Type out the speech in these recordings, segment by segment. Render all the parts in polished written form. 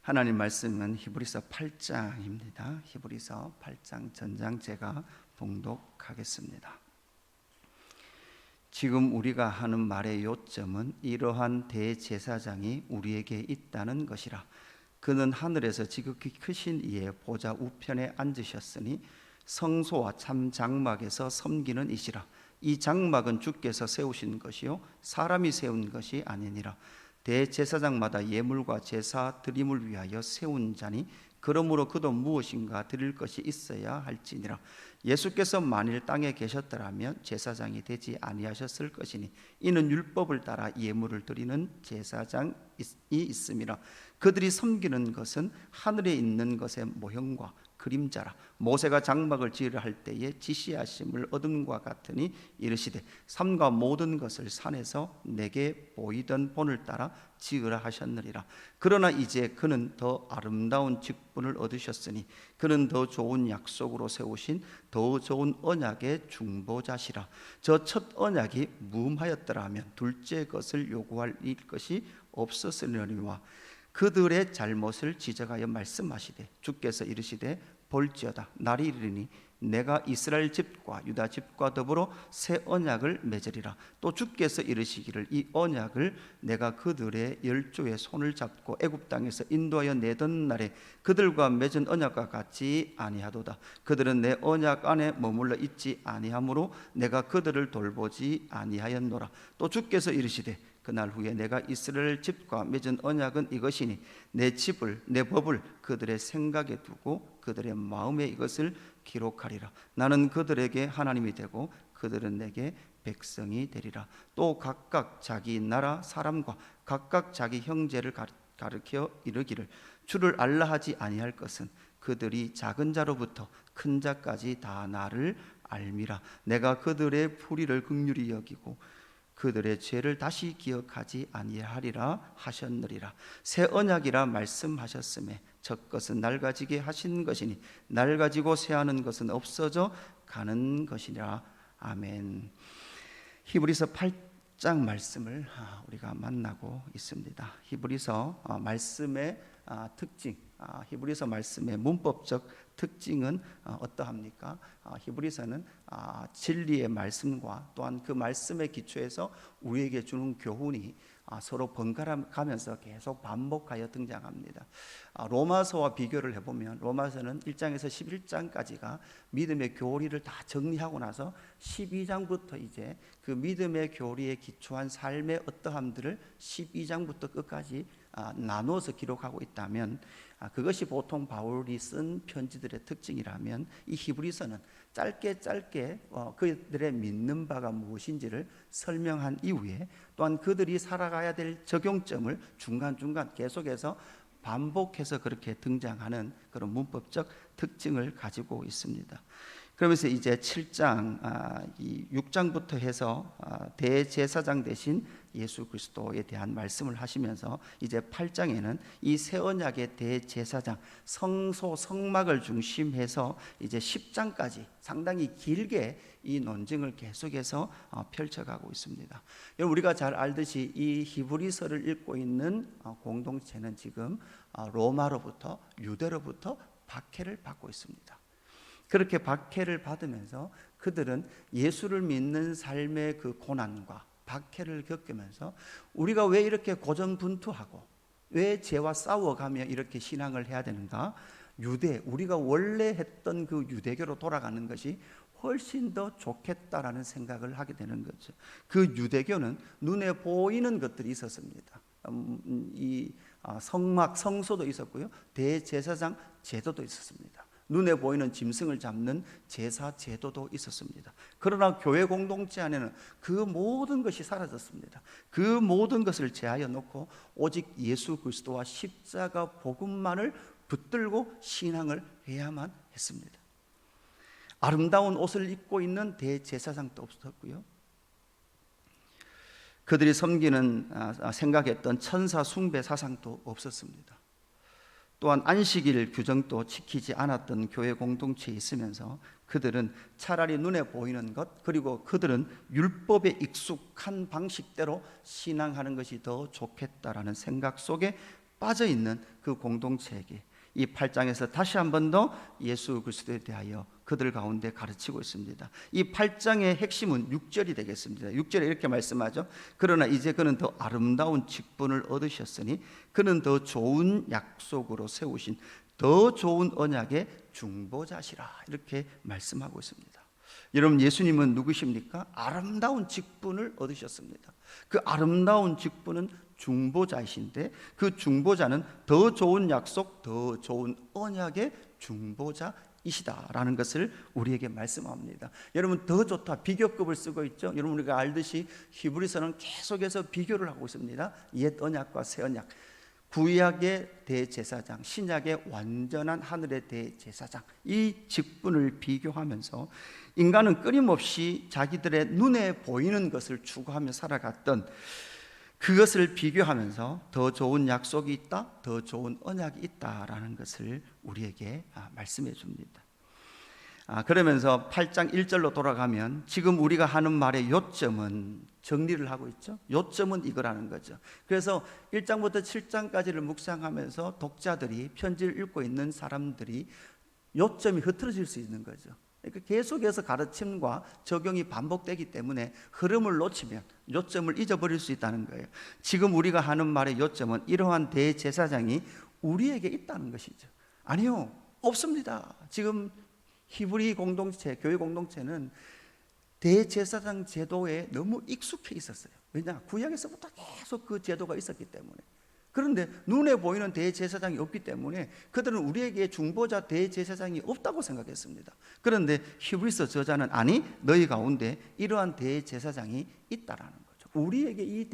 하나님 말씀은 히브리서 8장입니다. 히브리서 8장 전장 제가 봉독하겠습니다. 지금 우리가 하는 말의 요점은 이러한 대제사장이 우리에게 있다는 것이라. 그는 하늘에서 지극히 크신 이의 보좌 우편에 앉으셨으니 성소와 참 장막에서 섬기는 이시라. 이 장막은 주께서 세우신 것이요 사람이 세운 것이 아니니라. 대제사장마다 예물과 제사 드림을 위하여 세운 자니 그러므로 그도 무엇인가 드릴 것이 있어야 할지니라. 예수께서 만일 땅에 계셨더라면 제사장이 되지 아니하셨을 것이니 이는 율법을 따라 예물을 드리는 제사장이 있음이라. 그들이 섬기는 것은 하늘에 있는 것의 모형과 그림자라. 모세가 장막을 지으려 할 때에 지시하심을 얻음과 같으니 이르시되 삼가 모든 것을 산에서 내게 보이던 본을 따라 지으라 하셨느니라. 그러나 이제 그는 더 아름다운 직분을 얻으셨으니 그는 더 좋은 약속으로 세우신 더 좋은 언약의 중보자시라. 저 첫 언약이 무음하였더라면 둘째 것을 요구할 것이 없었으려니와 그들의 잘못을 지적하여 말씀하시되 주께서 이르시되 볼지어다 날이 이르니 내가 이스라엘 집과 유다 집과 더불어 새 언약을 맺으리라. 또 주께서 이르시기를 이 언약을 내가 그들의 열조의 손을 잡고 애굽 땅에서 인도하여 내던 날에 그들과 맺은 언약과 같이 아니하도다. 그들은 내 언약 안에 머물러 있지 아니하므로 내가 그들을 돌보지 아니하였노라. 또 주께서 이르시되 그날 후에 내가 이스라엘 집과 맺은 언약은 이것이니 내 집을 내 법을 그들의 생각에 두고 그들의 마음에 이것을 기록하리라. 나는 그들에게 하나님이 되고 그들은 내게 백성이 되리라. 또 각각 자기 나라 사람과 각각 자기 형제를 가르쳐 이르기를 주를 알라 하지 아니할 것은 그들이 작은 자로부터 큰 자까지 다 나를 알미라. 내가 그들의 불의를 긍휼히 여기고 그들의 죄를 다시 기억하지 아니하리라 하셨느니라. 새 언약이라 말씀하셨음에 첫 것은 낡아지게 하신 것이니 낡아지고 새하는 것은 없어져 가는 것이라. 아멘. 히브리서 8장 말씀을 우리가 만나고 있습니다. 히브리서 말씀의 특징, 히브리서 말씀의 문법적 특징은 어떠합니까? 히브리서는 진리의 말씀과 또한 그 말씀의 기초에서 우리에게 주는 교훈이 서로 번갈아 가면서 계속 반복하여 등장합니다. 로마서와 비교를 해보면 로마서는 1장에서 11장까지가 믿음의 교리를 다 정리하고 나서 12장부터 이제 그 믿음의 교리에 기초한 삶의 어떠함들을 12장부터 끝까지 나누어서 기록하고 있다면 그것이 보통 바울이 쓴 편지들의 특징이라면 이 히브리서는 짧게 그들의 믿는 바가 무엇인지를 설명한 이후에 또한 그들이 살아가야 될 적용점을 중간중간 계속해서 반복해서 그렇게 등장하는 그런 문법적 특징을 가지고 있습니다. 그러면서 이제 7장, 6장부터 해서 대제사장 대신 예수 그리스도에 대한 말씀을 하시면서 이제 8장에는 이 새 언약의 대제사장 성소 성막을 중심해서 이제 10장까지 상당히 길게 이 논증을 계속해서 펼쳐가고 있습니다. 여러분 우리가 잘 알듯이 이 히브리서를 읽고 있는 공동체는 지금 로마로부터 유대로부터 박해를 받고 있습니다. 그렇게 박해를 받으면서 그들은 예수를 믿는 삶의 그 고난과 박해를 겪으면서 우리가 왜 이렇게 고전분투하고 왜 죄와 싸워가며 이렇게 신앙을 해야 되는가? 우리가 원래 했던 그 유대교로 돌아가는 것이 훨씬 더 좋겠다라는 생각을 하게 되는 거죠. 그 유대교는 눈에 보이는 것들이 있었습니다. 이 성막, 성소도 있었고요. 대제사장 제도도 있었습니다. 눈에 보이는 짐승을 잡는 제사 제도도 있었습니다. 그러나 교회 공동체 안에는 그 모든 것이 사라졌습니다. 그 모든 것을 제하여 놓고 오직 예수 그리스도와 십자가 복음만을 붙들고 신앙을 해야만 했습니다. 아름다운 옷을 입고 있는 대제사장도 없었고요. 그들이 섬기는 생각했던 천사 숭배 사상도 없었습니다. 또한 안식일 규정도 지키지 않았던 교회 공동체에 있으면서 그들은 차라리 눈에 보이는 것, 그리고 그들은 율법에 익숙한 방식대로 신앙하는 것이 더 좋겠다라는 생각 속에 빠져 있는 그 공동체에게 이 8장에서 다시 한 번 더 예수 그리스도에 대하여 그들 가운데 가르치고 있습니다. 이 8장의 핵심은 6절이 되겠습니다. 6절에 이렇게 말씀하죠. 그러나 이제 그는 더 아름다운 직분을 얻으셨으니 그는 더 좋은 약속으로 세우신 더 좋은 언약의 중보자시라, 이렇게 말씀하고 있습니다. 여러분, 예수님은 누구십니까? 아름다운 직분을 얻으셨습니다. 그 아름다운 직분은 중보자이신데, 그 중보자는 더 좋은 약속, 더 좋은 언약의 중보자이시다라는 것을 우리에게 말씀합니다. 여러분, 더 좋다, 비교급을 쓰고 있죠. 여러분, 우리가 알듯이 히브리서는 계속해서 비교를 하고 있습니다. 옛 언약과 새 언약, 구약의 대제사장, 신약의 완전한 하늘의 대제사장, 이 직분을 비교하면서 인간은 끊임없이 자기들의 눈에 보이는 것을 추구하며 살아갔던 그것을 비교하면서 더 좋은 약속이 있다, 더 좋은 언약이 있다라는 것을 우리에게 말씀해 줍니다. 그러면서 8장 1절로 돌아가면 지금 우리가 하는 말의 요점은, 정리를 하고 있죠. 요점은 이거라는 거죠. 그래서 1장부터 7장까지를 묵상하면서 독자들이, 편지를 읽고 있는 사람들이 요점이 흐트러질 수 있는 거죠. 그러니까 계속해서 가르침과 적용이 반복되기 때문에 흐름을 놓치면 요점을 잊어버릴 수 있다는 거예요. 지금 우리가 하는 말의 요점은 이러한 대제사장이 우리에게 있다는 것이죠. 아니요, 없습니다. 지금 히브리 공동체, 교회 공동체는 대제사장 제도에 너무 익숙해 있었어요. 왜냐? 구약에서부터 계속 그 제도가 있었기 때문에. 그런데 눈에 보이는 대제사장이 없기 때문에 그들은 우리에게 중보자 대제사장이 없다고 생각했습니다. 그런데 히브리서 저자는 아니, 너희 가운데 이러한 대제사장이 있다라는 거죠. 우리에게 이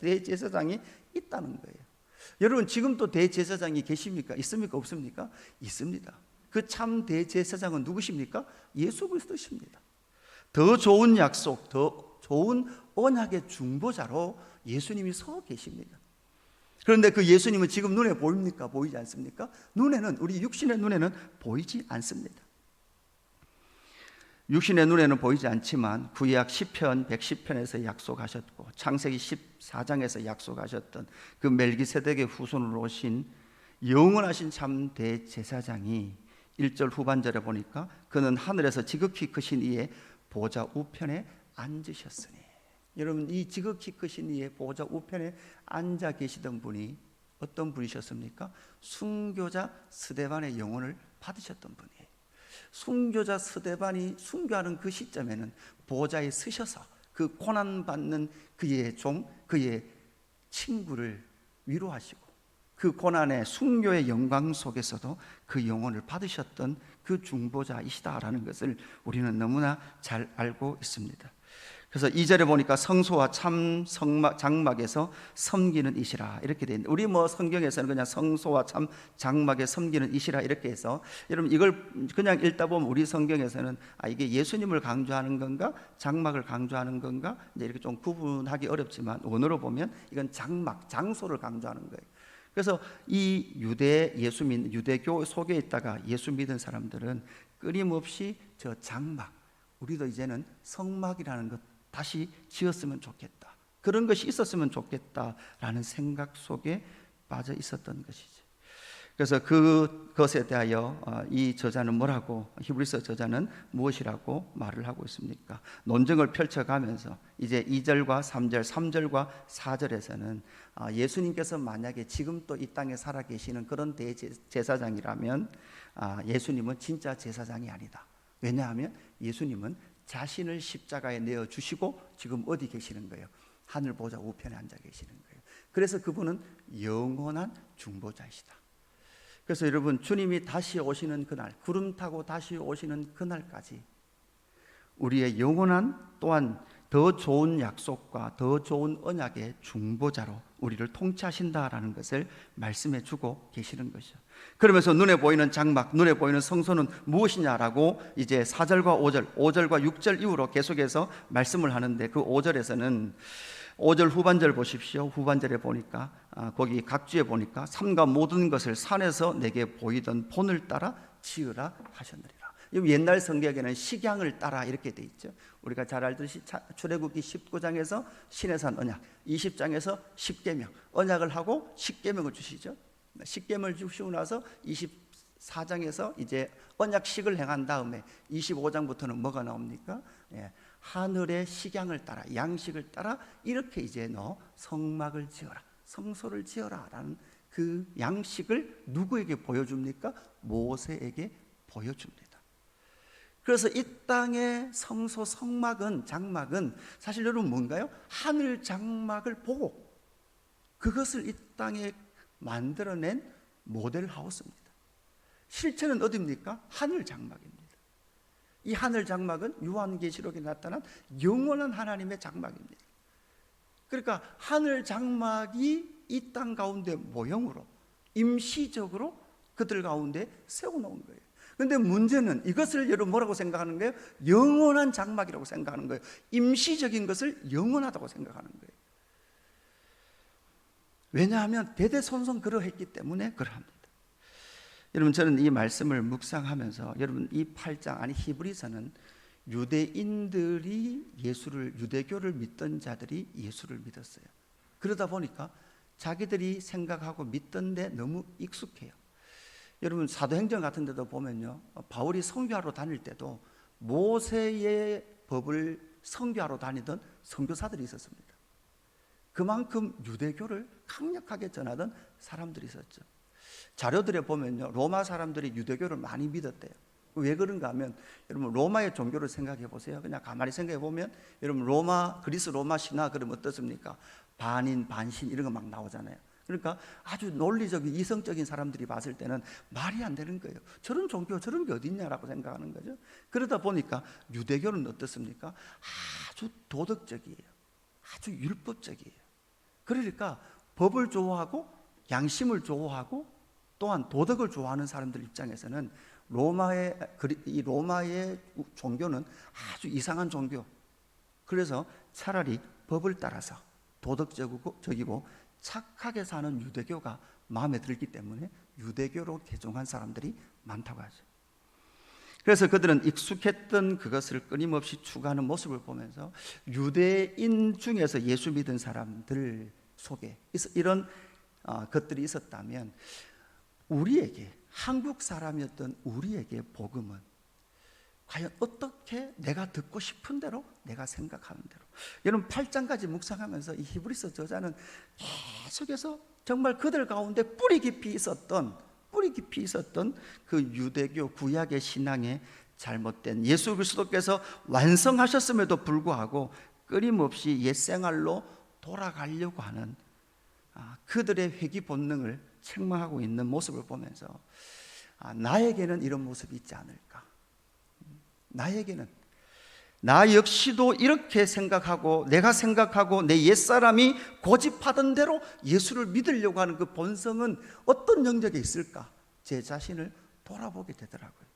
대제사장이 있다는 거예요. 여러분, 지금도 대제사장이 계십니까? 있습니까? 없습니까? 있습니다. 그 참 대제사장은 누구십니까? 예수 그리스도십니다. 더 좋은 약속, 더 좋은 언약의 중보자로 예수님이 서 계십니다. 그런데 그 예수님은 지금 눈에 보입니까? 보이지 않습니까? 눈에는, 우리 육신의 눈에는 보이지 않습니다. 육신의 눈에는 보이지 않지만 구약 시편 110편에서 약속하셨고 창세기 14장에서 약속하셨던 그 멜기세덱의 후손으로 오신 영원하신 참 대제사장이 1절 후반절에 보니까 그는 하늘에서 지극히 크신 이의 보좌 우편에 앉으셨으니, 여러분, 이 지극히 크신 이의 보좌 우편에 앉아 계시던 분이 어떤 분이셨습니까? 순교자 스데반의 영혼을 받으셨던 분이에요. 순교자 스데반이 순교하는 그 시점에는 보좌에 서셔서 그 고난받는 그의 종, 그의 친구를 위로하시고 그 고난의 순교의 영광 속에서도 그 영혼을 받으셨던 그 중보자이시다라는 것을 우리는 너무나 잘 알고 있습니다. 그래서 2절에 보니까 성소와 참 장막에서 섬기는 이시라, 이렇게 돼 있는데, 우리 성경에서는 그냥 성소와 참 장막에 섬기는 이시라 이렇게 해서, 여러분, 이걸 그냥 읽다 보면 우리 성경에서는 이게 예수님을 강조하는 건가 장막을 강조하는 건가 이제 이렇게 좀 구분하기 어렵지만 원어로 보면 이건 장막, 장소를 강조하는 거예요. 그래서 이 유대교 속에 있다가 예수 믿은 사람들은 끊임없이 저 장막, 우리도 이제는 성막이라는 것 다시 지었으면 좋겠다, 그런 것이 있었으면 좋겠다라는 생각 속에 빠져 있었던 것이지. 그래서 그것에 대하여 이 저자는 뭐라고, 히브리서 저자는 무엇이라고 말을 하고 있습니까? 논증을 펼쳐가면서 이제 2절과 3절, 3절과 4절에서는 예수님께서 만약에 지금 또 이 땅에 살아계시는 그런 대제사장이라면 예수님은 진짜 제사장이 아니다. 왜냐하면 예수님은 자신을 십자가에 내어주시고 지금 어디 계시는 거예요? 하늘 보좌 우편에 앉아 계시는 거예요. 그래서 그분은 영원한 중보자이시다. 그래서 여러분, 주님이 다시 오시는 그날, 구름 타고 다시 오시는 그날까지 우리의 영원한, 또한 더 좋은 약속과 더 좋은 언약의 중보자로 우리를 통치하신다라는 것을 말씀해 주고 계시는 것이죠. 그러면서 눈에 보이는 장막, 눈에 보이는 성소는 무엇이냐라고 이제 4절과 5절과 6절 이후로 계속해서 말씀을 하는데, 그 5절에서는 5절 후반절 보십시오. 후반절에 보니까 거기 각주에 보니까 삼가 모든 것을 산에서 내게 보이던 본을 따라 지으라 하셨느니라. 옛날 성경에는 식양을 따라 이렇게 돼 있죠. 우리가 잘 알듯이 출애굽기 19장에서 시내산 언약, 20장에서 십계명, 언약을 하고 십계명을 주시죠. 십계명을 주시고 나서 24장에서 이제 언약식을 행한 다음에 25장부터는 뭐가 나옵니까? 하늘의 식양을 따라, 양식을 따라 이렇게 이제 너 성막을 지어라, 성소를 지어라 라는 그 양식을 누구에게 보여줍니까? 모세에게 보여줍니다. 그래서 이 땅의 성소, 성막은, 장막은 사실 여러분 뭔가요? 하늘 장막을 보고 그것을 이 땅에 만들어낸 모델 하우스입니다. 실체는 어디입니까? 하늘 장막입니다. 이 하늘 장막은 요한계시록에 나타난 영원한 하나님의 장막입니다. 그러니까 하늘 장막이 이 땅 가운데 모형으로 임시적으로 그들 가운데 세워놓은 거예요. 그런데 문제는 이것을 여러분 뭐라고 생각하는 거예요? 영원한 장막이라고 생각하는 거예요. 임시적인 것을 영원하다고 생각하는 거예요. 왜냐하면 대대손손 그러했기 때문에 그러합니다. 여러분, 저는 이 말씀을 묵상하면서 여러분 이 8장 아니 히브리서는 유대인들이 유대교를 믿던 자들이 예수를 믿었어요. 그러다 보니까 자기들이 생각하고 믿던 데 너무 익숙해요. 여러분 사도행전 같은 데도 보면요, 바울이 선교하러 다닐 때도 모세의 법을 선교하러 다니던 선교사들이 있었습니다. 그만큼 유대교를 강력하게 전하던 사람들이 있었죠. 자료들에 보면요, 로마 사람들이 유대교를 많이 믿었대요. 왜 그런가 하면 여러분 로마의 종교를 생각해 보세요. 그냥 가만히 생각해 보면 여러분 그리스 로마 신화 그러면 어떻습니까? 반인 반신 이런 거 막 나오잖아요. 그러니까 아주 논리적인 이성적인 사람들이 봤을 때는 말이 안 되는 거예요. 저런 종교 저런 게 어디 있냐라고 생각하는 거죠. 그러다 보니까 유대교는 어떻습니까? 아주 도덕적이에요. 아주 율법적이에요. 그러니까 법을 좋아하고 양심을 좋아하고 또한 도덕을 좋아하는 사람들 입장에서는 이 로마의 종교는 아주 이상한 종교. 그래서 차라리 법을 따라서 도덕적이고 착하게 사는 유대교가 마음에 들기 때문에 유대교로 개종한 사람들이 많다고 하죠. 그래서 그들은 익숙했던 그것을 끊임없이 추구하는 모습을 보면서 유대인 중에서 예수 믿은 사람들 속에 이런 것들이 있었다면 우리에게, 한국 사람이었던 우리에게 복음은 과연 어떻게 내가 듣고 싶은 대로, 내가 생각하는 대로. 여러분 8장까지 묵상하면서 이 히브리서 저자는 계속해서 정말 그들 가운데 뿌리 깊이 있었던 그 유대교 구약의 신앙의 잘못된, 예수 그리스도께서 완성하셨음에도 불구하고 끊임없이 옛 생활로 돌아가려고 하는 그들의 회귀 본능을 책망하고 있는 모습을 보면서 나에게는 이런 모습이 있지 않을까. 나 역시도 이렇게 생각하고 내가 생각하고 내 옛사람이 고집하던 대로 예수를 믿으려고 하는 그 본성은 어떤 영역에 있을까? 제 자신을 돌아보게 되더라고요.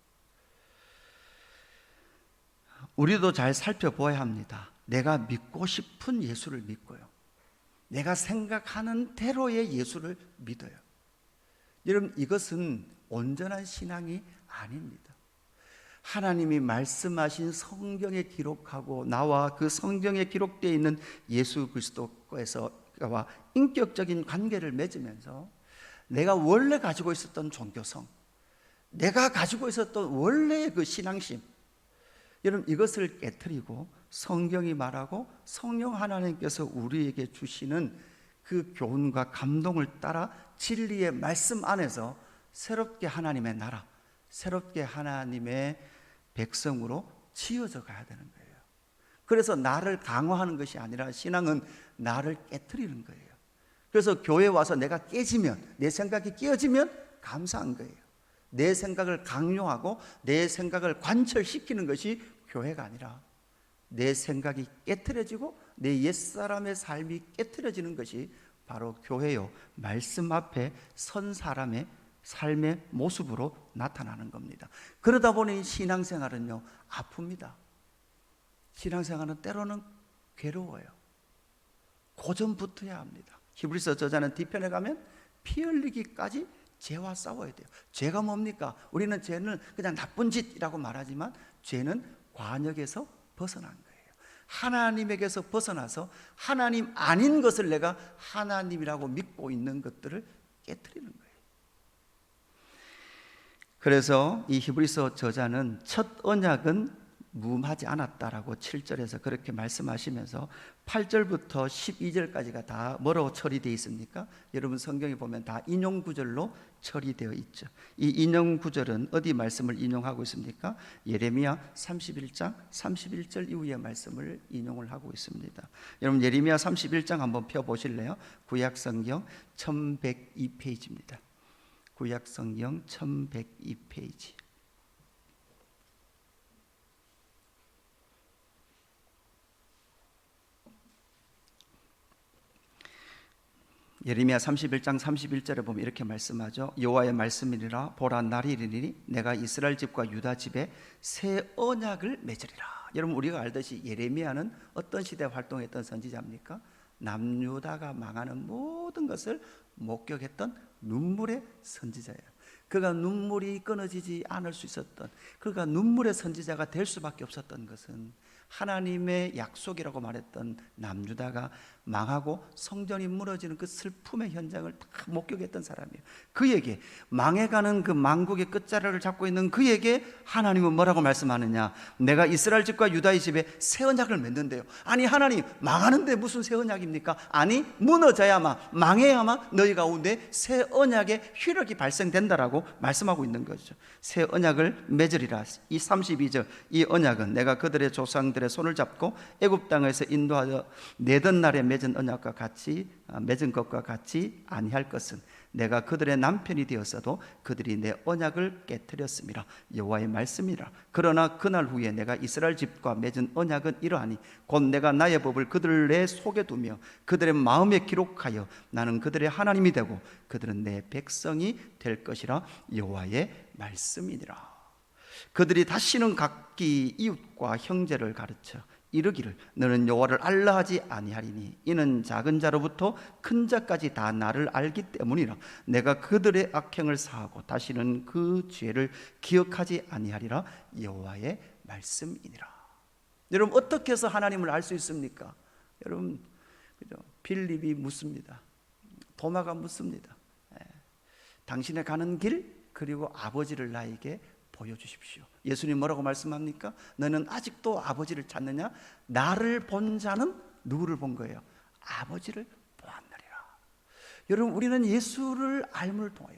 우리도 잘 살펴보아야 합니다. 내가 믿고 싶은 예수를 믿고요, 내가 생각하는 대로의 예수를 믿어요. 여러분 이것은 온전한 신앙이 아닙니다. 하나님이 말씀하신 성경에 기록하고 나와 그 성경에 기록되어 있는 예수 그리스도와의 인격적인 관계를 맺으면서 내가 원래 가지고 있었던 종교성, 내가 가지고 있었던 원래의 그 신앙심, 여러분 이것을 깨트리고 성경이 말하고 성령 하나님께서 우리에게 주시는 그 교훈과 감동을 따라 진리의 말씀 안에서 새롭게 하나님의 나라, 새롭게 하나님의 백성으로 지어져 가야 되는 거예요. 그래서 나를 강화하는 것이 아니라 신앙은 나를 깨트리는 거예요. 그래서 교회 와서 내가 깨지면, 내 생각이 깨어지면 감사한 거예요. 내 생각을 강요하고 내 생각을 관철시키는 것이 교회가 아니라 내 생각이 깨트려지고 내 옛사람의 삶이 깨트려지는 것이 바로 교회요, 말씀 앞에 선 사람의 삶의 모습으로 나타나는 겁니다. 그러다 보니 신앙생활은요, 아픕니다. 신앙생활은 때로는 괴로워요. 고전붙어야 합니다. 히브리서 저자는 뒤편에 가면 피 흘리기까지 죄와 싸워야 돼요. 죄가 뭡니까? 우리는 죄는 그냥 나쁜 짓이라고 말하지만 죄는 관역에서 벗어난 거예요. 하나님에게서 벗어나서 하나님 아닌 것을 내가 하나님이라고 믿고 있는 것들을 깨트리는 거예요. 그래서 이 히브리서 저자는 첫 언약은 무음하지 않았다라고 7절에서 그렇게 말씀하시면서 8절부터 12절까지가 다 뭐로 처리되어 있습니까? 여러분 성경에 보면 다 인용 구절로 처리되어 있죠. 이 인용 구절은 어디 말씀을 인용하고 있습니까? 예레미야 31장 31절 이후의 말씀을 인용을 하고 있습니다. 여러분 예레미야 31장 한번 펴보실래요? 구약성경 1102페이지입니다. 구약성경 1102페이지. 예레미야 31장 31절에 보면 이렇게 말씀하죠. 여호와의 말씀이니라. 보라 날이 이르리니 내가 이스라엘 집과 유다 집에 새 언약을 맺으리라. 여러분 우리가 알듯이 예레미야는 어떤 시대에 활동했던 선지자입니까? 남유다가 망하는 모든 것을 목격했던 눈물의 선지자예요. 그가 눈물이 끊어지지 않을 수 있었던, 그가 눈물의 선지자가 될 수밖에 없었던 것은 하나님의 약속이라고 말했던 남유다가 망하고 성전이 무너지는 그 슬픔의 현장을 다 목격했던 사람이에요. 그에게, 망해가는 그 망국의 끝자락을 잡고 있는 그에게 하나님은 뭐라고 말씀하느냐? 내가 이스라엘 집과 유다의 집에 새 언약을 맺는데요. 아니 하나님, 망하는데 무슨 새 언약입니까? 아니 무너져야만, 망해야만 너희 가운데 새 언약의 효력이 발생된다라고 말씀하고 있는 거죠. 새 언약을 맺으리라. 이 32절, 이 언약은 내가 그들의 조상들의 손을 잡고 애굽 땅에서 인도하여 내던 날에 맺은 언약과 같이, 맺은 것과 같이 아니할 것은 내가 그들의 남편이 되었어도 그들이 내 언약을 깨뜨렸음이라. 여호와의 말씀이라. 그러나 그날 후에 내가 이스라엘 집과 맺은 언약은 이러하니 곧 내가 나의 법을 그들의 속에 두며 그들의 마음에 기록하여 나는 그들의 하나님이 되고 그들은 내 백성이 될 것이라. 여호와의 말씀이니라. 그들이 다시는 각기 이웃과 형제를 가르쳐 이르기를 너는 여호와를 알라 하지 아니하리니 이는 작은 자로부터 큰 자까지 다 나를 알기 때문이라. 내가 그들의 악행을 사하고 다시는 그 죄를 기억하지 아니하리라. 여호와의 말씀이니라. 여러분 어떻게 해서 하나님을 알 수 있습니까? 여러분 빌립이 묻습니다. 도마가 묻습니다. 당신의 가는 길 그리고 아버지를 나에게 보여주십시오. 예수님 뭐라고 말씀합니까? 너는 아직도 아버지를 찾느냐? 나를 본 자는 누구를 본 거예요? 아버지를 보았느니라. 여러분 우리는 예수를 알므를 통하여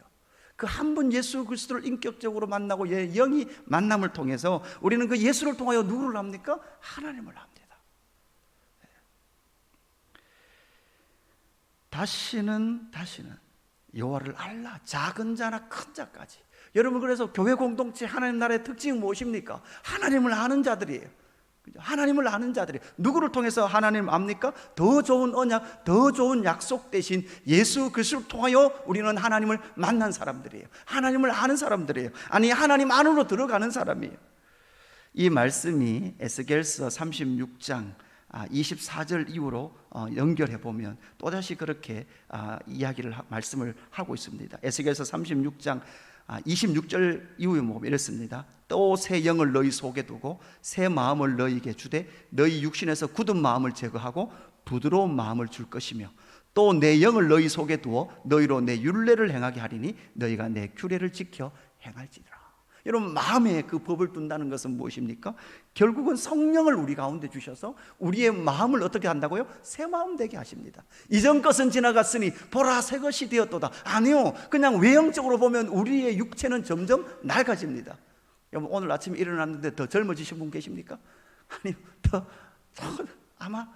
그 한 분 예수 그리스도를 인격적으로 만나고 영이 만남을 통해서 우리는 그 예수를 통하여 누구를 압니까? 하나님을 압니다. 다시는 여호와를 알라. 작은 자나 큰 자까지. 여러분 그래서 교회 공동체 하나님 나라의 특징이 무엇입니까? 하나님을 아는 자들이에요. 하나님을 아는 자들이에요. 누구를 통해서 하나님을 압니까? 더 좋은 언약, 더 좋은 약속 대신 예수 그리스도를 통하여 우리는 하나님을 만난 사람들이에요. 하나님을 아는 사람들이에요. 아니 하나님 안으로 들어가는 사람이에요. 이 말씀이 에스겔서 36장 24절 이후로 연결해 보면 또다시 그렇게 말씀을 하고 있습니다. 에스겔서 36장 26절 이후에 보면 이렇습니다. 또 새 영을 너희 속에 두고 새 마음을 너희에게 주되 너희 육신에서 굳은 마음을 제거하고 부드러운 마음을 줄 것이며 또 내 영을 너희 속에 두어 너희로 내 율례를 행하게 하리니 너희가 내 규례를 지켜 행할지니라. 여러분 마음에 그 법을 둔다는 것은 무엇입니까? 결국은 성령을 우리 가운데 주셔서 우리의 마음을 어떻게 한다고요? 새 마음 되게 하십니다. 이전 것은 지나갔으니 보라 새 것이 되었도다. 아니요, 그냥 외형적으로 보면 우리의 육체는 점점 낡아집니다. 여러분 오늘 아침에 일어났는데 더 젊어지신 분 계십니까? 아니요, 아마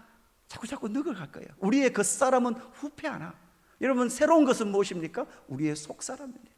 자꾸 늙어갈 거예요. 우리의 겉사람은 후패하나. 여러분 새로운 것은 무엇입니까? 우리의 속사람입니다.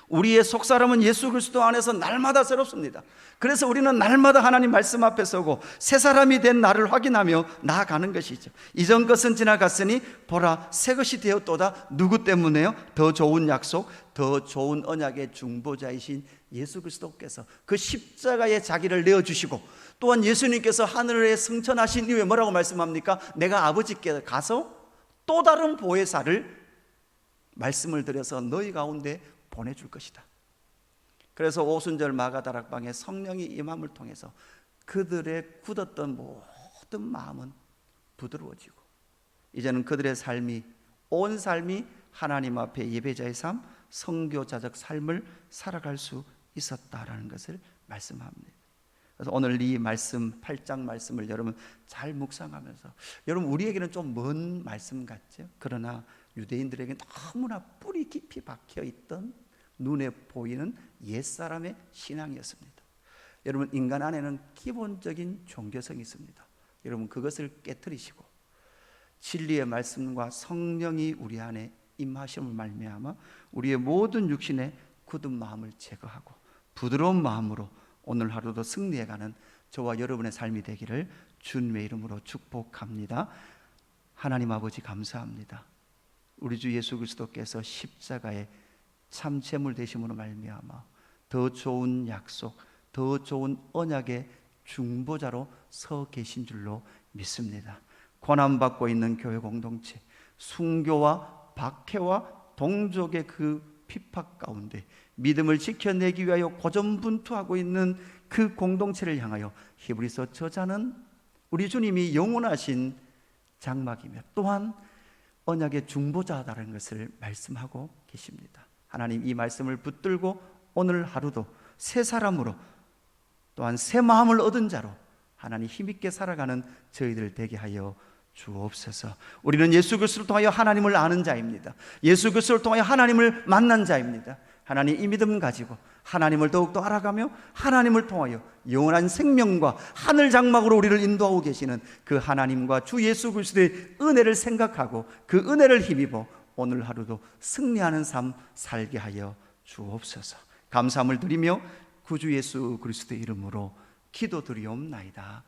우리의 속사람은 예수 그리스도 안에서 날마다 새롭습니다. 그래서 우리는 날마다 하나님 말씀 앞에 서고 새 사람이 된 나를 확인하며 나아가는 것이죠. 이전 것은 지나갔으니 보라 새 것이 되었도다. 누구 때문에요? 더 좋은 약속, 더 좋은 언약의 중보자이신 예수 그리스도께서 그 십자가에 자기를 내어주시고 또한 예수님께서 하늘에 승천하신 이후에 뭐라고 말씀합니까? 내가 아버지께 가서 또 다른 보혜사를 말씀을 드려서 너희 가운데 보내줄 것이다. 그래서 오순절 마가다락방에 성령이 임함을 통해서 그들의 굳었던 모든 마음은 부드러워지고 이제는 그들의 삶이 온 삶이 하나님 앞에 예배자의 삶 선교자적 삶을 살아갈 수 있었다라는 것을 말씀합니다. 그래서 오늘 이 말씀 8장 말씀을 여러분 잘 묵상하면서, 여러분 우리에게는 좀 먼 말씀 같죠? 그러나 유대인들에게 너무나 뿌리 깊이 박혀 있던, 눈에 보이는 옛사람의 신앙이었습니다. 여러분, 인간 안에는 기본적인 종교성이 있습니다. 여러분 그것을 깨트리시고 진리의 말씀과 성령이 우리 안에 임하심을 말미암아 우리의 모든 육신의 굳은 마음을 제거하고 부드러운 마음으로 오늘 하루도 승리해가는 저와 여러분의 삶이 되기를 주님의 이름으로 축복합니다. 하나님 아버지 감사합니다. 우리 주 예수 그리스도께서 십자가에 참 제물 되심으로 말미암아 더 좋은 약속, 더 좋은 언약의 중보자로 서 계신 줄로 믿습니다. 고난받고 있는 교회 공동체, 순교와 박해와 동족의 그 핍박 가운데 믿음을 지켜내기 위하여 고전분투하고 있는 그 공동체를 향하여 히브리서 저자는 우리 주님이 영원하신 장막이며 또한 언약의 중보자다라는 것을 말씀하고 계십니다. 하나님, 이 말씀을 붙들고 오늘 하루도 새 사람으로 또한 새 마음을 얻은 자로 하나님 힘있게 살아가는 저희들 되게 하여 주옵소서. 우리는 예수 그리스도를 통하여 하나님을 아는 자입니다. 예수 그리스도를 통하여 하나님을 만난 자입니다. 하나님, 이 믿음 가지고 하나님을 더욱더 알아가며 하나님을 통하여 영원한 생명과 하늘 장막으로 우리를 인도하고 계시는 그 하나님과 주 예수 그리스도의 은혜를 생각하고 그 은혜를 힘입어 오늘 하루도 승리하는 삶 살게 하여 주옵소서. 감사함을 드리며 구주 예수 그리스도의 이름으로 기도드리옵나이다.